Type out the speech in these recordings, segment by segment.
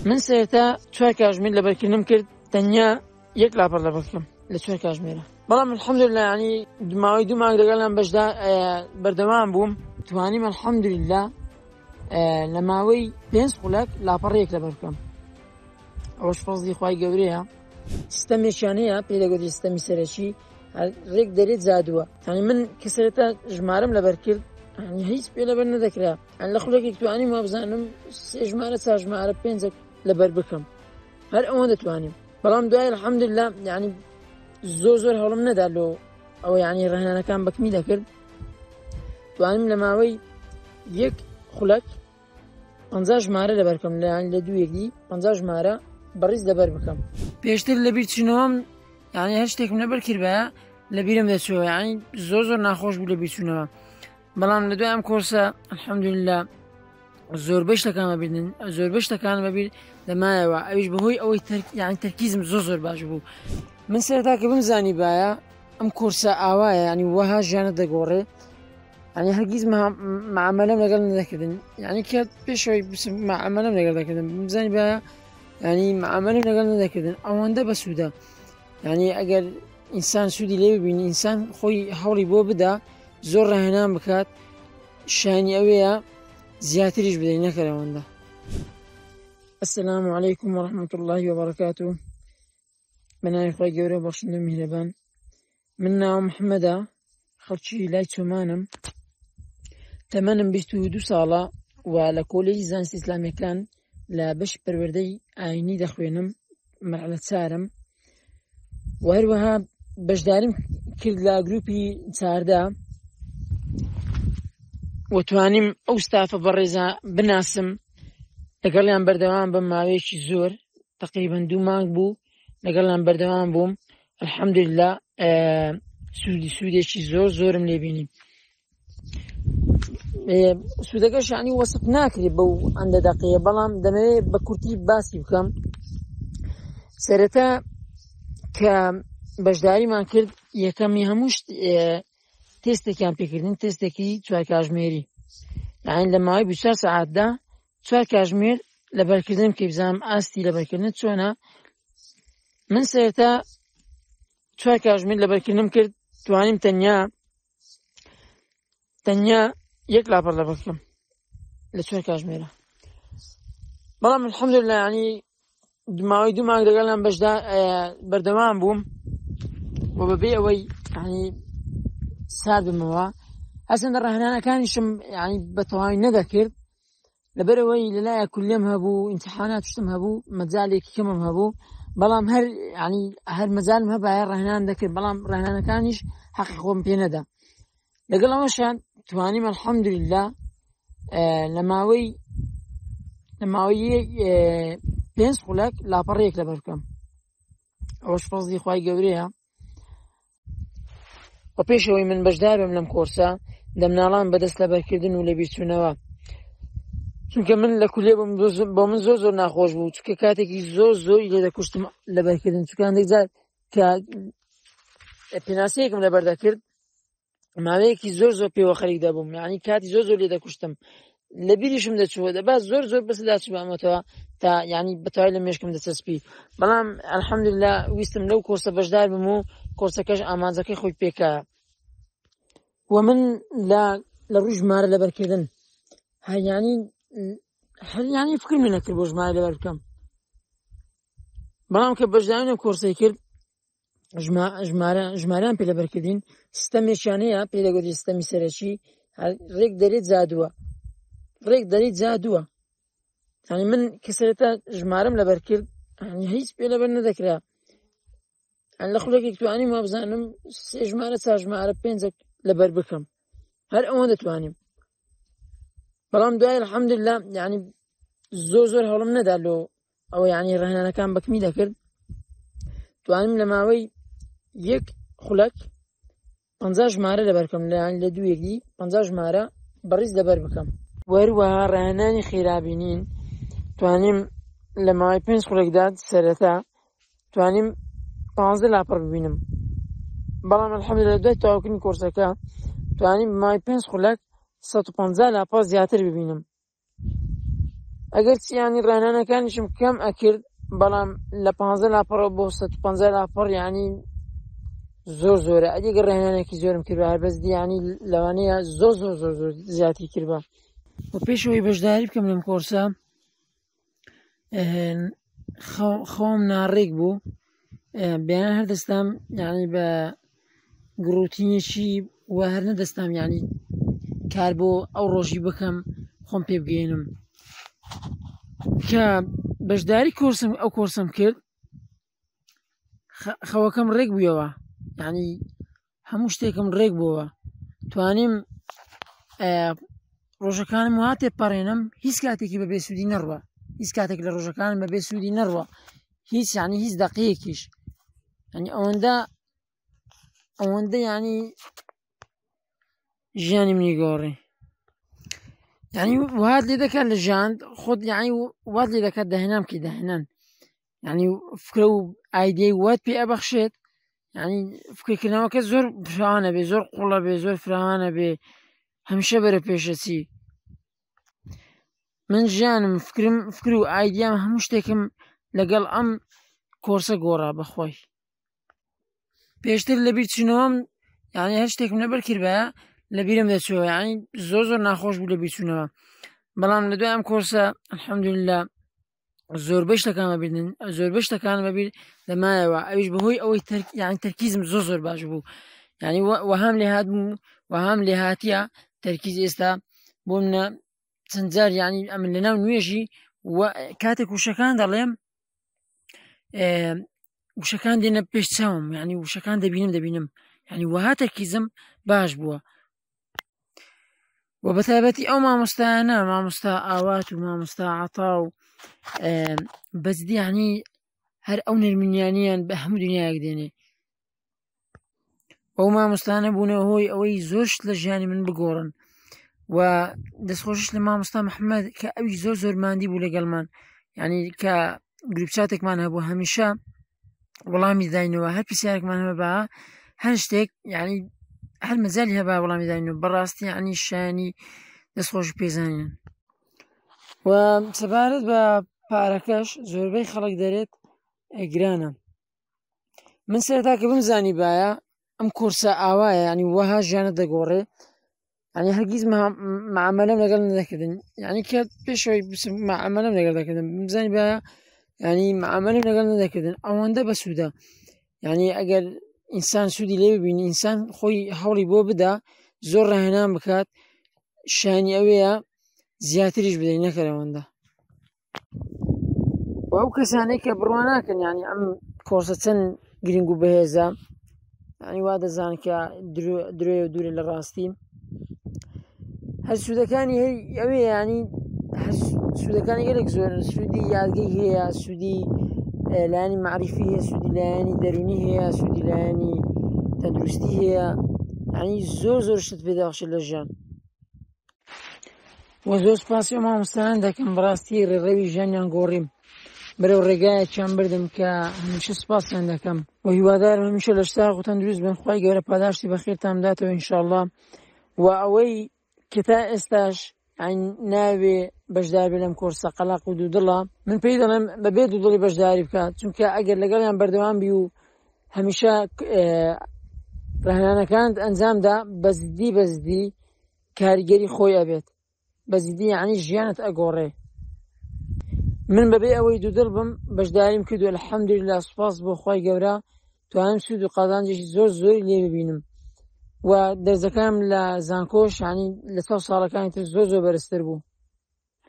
من سێتا 4 کاتژمێر لەبەرکردنم کرد تەنیا 1 لاپەڕ لەبەر بکەم لە 4 کاتژمێرە. بەڵام الحەمدوللا ینی ماوەی 2 مانگ لەگەڵیان بەردەوام بووم، توانیم الحەمدوللا لە ماوەی 5 خولەک لاپەڕ 1 لەبەر بکەم. ئەوەش فەزلی خوای گەورەیە. سیستەمێکیان هەیە پێی دەگوت سیستەمی سەرەکی ڕێک دەرێت زادووە. یعنی من کە سەرەتا ژمارەم لەبەر کرد هیچ پێ لەبەر نەدەکرا، لە خولەکێک توانیم وا بزانم 3 ژمارە 4 ژمارە 5 لەبەر بکەم، هەر ئەوە دەتوانیم. بەڵام دوای الحەمدوللا ینی زۆر هەوڵم نەدا لۆ ئەوە ینی ڕاهێنانەکان بەکمی دەکرد، توانیم لە ماوەی 1 خولەک 50 ژمارە لەبەر بکەم، لە دوویەکی 50 ژمارە بەڕیز لەبەر بکەم. پێشتر لەبیر چوونەوەم ینی هەر شتێکم لەبەر کردبایە لەبیرم دەچووە، ینی زۆر ناخۆش بوو لەبیر چوونەوە. بەڵام لە دوای ئەم کۆرسە الحەمدوللا زۆربەی شتەکان بەبیر دەمایەوە، ئەویش بەهۆی ئەوەی ینی تەرکیزم زۆر باش بوو. من سەرەتا کە بمزانی باە ئەم کۆرسە ئاوایە، ینی وەها ژیانت دەگۆڕێ، ینی هەرگیز معامەلەم لەگەڵ نەدەکردن، ینی کە پێشەوەی معامەلەم لەگەڵ دەکردن بمزانی باە ینی معامەلەم لەگەڵ نەدەکردن ئەوەندە بە سوودە. ینی ئەگەر ئینسان سوودی لێ ببینی، ئینسان خۆی هەوڵی بۆ بدا زۆر ڕاهێنان بکات، شانی ئەوەیە زیاتریش بدەین نەکەرەوەندە. السلام علیکم ورحمة الله وبركاته. بەناوی خوای گەورە بەخشندە و میهرەبان. من ناوم محەممەدە، خەڵکی لای چۆمانم، تەمەنم 22 ساڵە و لە کۆلێجی زانستی ئیسلامیەکان لە بەشی پەروەردەی ئاینی دەخوێنم، مەرحلە 4م، و هەروەها بەشداریم کرد لە گروپی 4دا و توانیم ئەو ستافە بەڕێزە بناسم، لەگەڵیان بەردەوام بەم ماوەیەکی زۆر تقریبەن 2 مانگ بوو لەگەڵیان بەردەوام بووم. الحەمدوللا سوودێکی زۆرم لێبینی. سوودەکەش ینی وەسف ناکرێت بەو ئەندە دەقەیە، بەڵام دەمەوێت بە کورتی باسی بکەم. سەرەتا کە بەشداریمان کرد یەکەمی هەموو تێستێکیان پێکردن، تێستێکی 4 کاتژمێری، یعنی لە ماوەی 24 سەعاتدا 4 کاتژمێر لەبەرکردنم کە بزانم ئاستی لەبەرکردن چۆنە. من سەرەتا 4 کاتژمێر لەبەرکردنم کرد، توانیم تەنیا 1 لاپەڕ لەبەر بکەم لە 4 کاتژمێرە. بەڵام الحەمدوللا ینی ماوەی 2 مانگ لەگەڵیان بەردەوام بووم و بەبێ ئەوەی ینی سارد بمەوە، هەرچەندە ڕاهێنانەکانیشم ینی بەتەواوی نەدەکرد، لەبەرەوەی لەلایە کولیەم هەبوو، ئیمتیحانات شتم هەبوو، مەجالێکی کەمم هەبوو، بەڵام هەر مەجالم هەبایە ڕاهێنان دەکرد، بەڵام ڕاهێنانەکانیش حەقی خۆم پێ نەدا. لەگەڵ ئەوەشان توانیم الحەمدوللا لە ماوەی 5 خولەک لاپەڕ 1 لەبەر بکەم. ئەوەش فەزلی خوای گەورەیە. و پێشەوەی من بەشدار بم لەم کۆرسە دەمناڵان بەدەست لەبەرکردن و لەبیرچوونەوە، چونکە من لە کولێ بۆ من زۆر ناخۆش بوو، چونکە کاتێکی زۆری لێ دەکوشتم لەبەرکردن، چونکە هەندێک جار کە پێناسەیەکم لەبەر دەکرد ماوەیەکی زۆر پێوە خەریک دەبووم، یعنی کاتی زۆر لێ دەکوشتم، لە بیریشم دەچووە دەبا زۆر بەس داچبامەتەوە تا ینی بەتەواوی لە مێشکم دەچەسپی. بەڵام الحەمدوللا ویستم لەو کۆرسە بەشدار بم و کۆرسەکەش ئامانجەکەی خۆی پێکایە. و من لە ڕووی ژمارە لەبەرکردن ینی فکرم نەکرد بۆ ژمارە لەبەر بکەم، بەڵام کە بەشداریە کۆرسەی کرد ژمارەیان پێ لەبەرکردین، سیستەمێکیان هەیە پێی دەگوت سیستەمی سەرەکی ڕێک دەرێت زادووە. ینی من کە سەرەتا ژمارەم لەبەر کرد هیچ پێ لەبەر نەدەکرا، لە خولەکێک توانیم وا بزانم 3 ژمارە 4 ژمارە 5 لەبەر بکەم، هەر ئەوە دەتوانیم. بەڵام دوای الحەمدوللا ینی زۆر هەوڵم نەدا لۆ ئەوە ینی ڕاهێنانەکان بەکمی دەکرد، توانیم لە ماوەی 1 خولەک 50 ژمارە لەبەر بکەم، لە دوویەکی 50 ژمارە بەڕیز لەبەر بکەم. وەروەها ڕاهێنانی خێرابینین توانیم لە ماوەی 5 خولەکدا سەرەتا توانیم 15 لاپەڕ ببینم، بەڵام الحەمدوللا دوای تەواوکردنی کۆرسەکە توانیم ماوەی 5 خولەک 150 لاپەڕ زیاتر ببینم. ئەگەر چی ینی ڕێنانەکانیشم کەم ئەکرد بەڵام لە 15 لاپەڕەوە بۆ 150 لاپەڕ ینی زۆرە ئەگەر ڕێنانێکی زۆرم کردبا هەربەزدی ینی لەوانەیە زۆر زیاتی کردبا. و پێشەوەی بەشداری بکەم لەم کۆرسە خەوم ناڕێک بوو بێنان هەردەستام ینی بە گڕوتینێکی وە هەر نەدەستام ینی کار بۆ ئەو ڕۆژی بکەم خۆم پێ بگەێنم کە بەشداری ئەو کۆرسم کرد خەوەکەم ڕێک بوویەوە ینی هەموو شتێکم ڕێک بووەوە توانیم ڕۆژەکانم وا تێپەڕێنم هیچ کاتێکی بە بێسوودی نەڕوە هیچ کاتێک لە ڕۆژەکانم بە بێسوودی نەڕوە هیچ ینی هیچ دەقەیەکیش ینی ئەوەندە ینی ژیانی منی گۆڕی ینی وهات لێ دەکات لە ژیان خۆت ینی وات لێ دەکات داهێنام کە داهێنان ینی فکرە و ئایدیای وات پێ ئەبەخشێت ینی فکرکردنەوەکە زۆر فراوانە بێ زۆر قوڵە بێ زۆر فراوانە بێ هەمیشە بەرە پێشەچی من ژیانم فکر و ئایدیام هەموو شتێکم لەگەڵ ئەم کۆرسە گۆڕا بەخۆی پێشتر لەبیر چوونەوەم ینی هەر شتێکم لەبەر کردبایە لەبیرم دەچووە ینی زۆر ناخۆش بوو لەبیر چوونەوە بەڵام لە دوای ئەم کۆرسە الحەمدولیلا زۆربەی شتەکان بەبیر دەمایەوە ئەویش بەهۆی ئەوەی ینی تەرکیزم زۆر باش بوو ینی وەهام لێ هات بوو وەهام لێ هاتیە تەرکیز ئێستا بۆ منە چەند جار ینی ئەمن لەناو نوێژی کاتێک وشەکان دەڵێم وشەکان دێنە پێش چاوم ینی وشەکان دەبینم ینی وەها تەرکیزم باش بووە و بەتایبەتی ئەو مامۆستایانە مامۆستا ئاوات و مامۆستا عەتا و بەجددی ینی هەر ئەو نەرمینیانیان بە هەموو دنیایەک دێنێ ئەو مامۆستانە بوونەوە هۆی ئەوەی زۆرشت لە ژیانی من بگۆڕن و دەستخۆشش لە مامۆستا محەممەد کە ئەوی زۆر ماندی بوو لەگەڵمان ینی کە گروپچاتێکمان هەبوو هەمیشە وەڵامی داینەوە هەر پرسیارێکمان هەبە بە هەر شتێک ینی هەر مەجالی هەبا وەڵامی داینەوە بەڕاستی ینی شایانی دەستخۆش پێزانین و سەبارەت بە پارەکەش زۆربەی خەڵک دەرێت گرانە من سەرەتا کە بمزانی باە ئەم کۆرسە ئاوایە ینی وەها ژیانت دەگۆڕێ ینی هەرگیز معامەلەم لەگەڵ نەدەکردن ینی کە پێشەوەی معامەلەم لەگەڵ دەکردن بمزانی باە ینی معامەلەم لەگەڵ نەدەکردن ئەوەندە بە سوودە ینی ئەگەر ئینسان سوودی لێ ببینی ئینسان خۆی هەوڵی بۆ بدا زۆر ڕاهێنان بکات شانی ئەوەیە زیاتریش بدەین نەکەرەوەندە و ئەو کەسانەی کە بڕوا ناکەن ینی ئەم کۆرسە چەند گرنگ و بەهێزە ینی وا دەزان کە درێ و دوورە لە ڕاستی هەر سوودەکانی ئەوەیە ینی سوودەکانی گەلێک زۆر سوودی یادگەی هەیە سوودی لایەنی معریفی هەیە سوودی لایەنی دەرونی هەیە سوودی لایەنی تەندروستی هەیە ینی زۆر شت پێدەبەخشێت لە ژیان و زۆر سوپاسی ئەو مامۆستایان دەکەم بەڕاستی ڕێڕەوی ژیانیان گۆڕیم بەرەو ڕێگایەکیان بردم کە هەمیشە سوپاسیان دەکەم و هیوادارم هەمیشە لە شتاق و تەندروست بن خوای گەورە پاداشتی بەخێرتان بداتەوە ئینشاءڵڵا و ئەوەی کە تا ئێستاش ناوێ بەشدار بێ لەم کۆرسە قەلاق و دوودڵە من پێی دەڵێم بەبێ دوودڵی بەشداری بکات چونکە ئەگەر لەگەڵیان بەردەوام بی و هەمیشە ڕاهێنانەکانت ئەنجامدا بەزدی کاریگەری خۆی ئەبێت بەزیدی ینی ژیانت ئەگۆڕێ من بەبێ ئەوەی دوودڵ بم بەشداریم کردو الحەمدولیلا سوپاس بۆ خوای گەورە توانم سوود و قازانجێکی زۆری لێ ببینم و دەرزەکانم لە زانکۆش ینی لە چەند ساڵەکانی تر زۆر بەرزتر بوو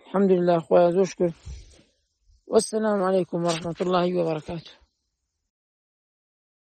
الحەمدولیلا خوایە زۆر شکر وەسەلام عەلەیکوم وەڕەحمەتوڵڵاهی وەبەرەکاتوه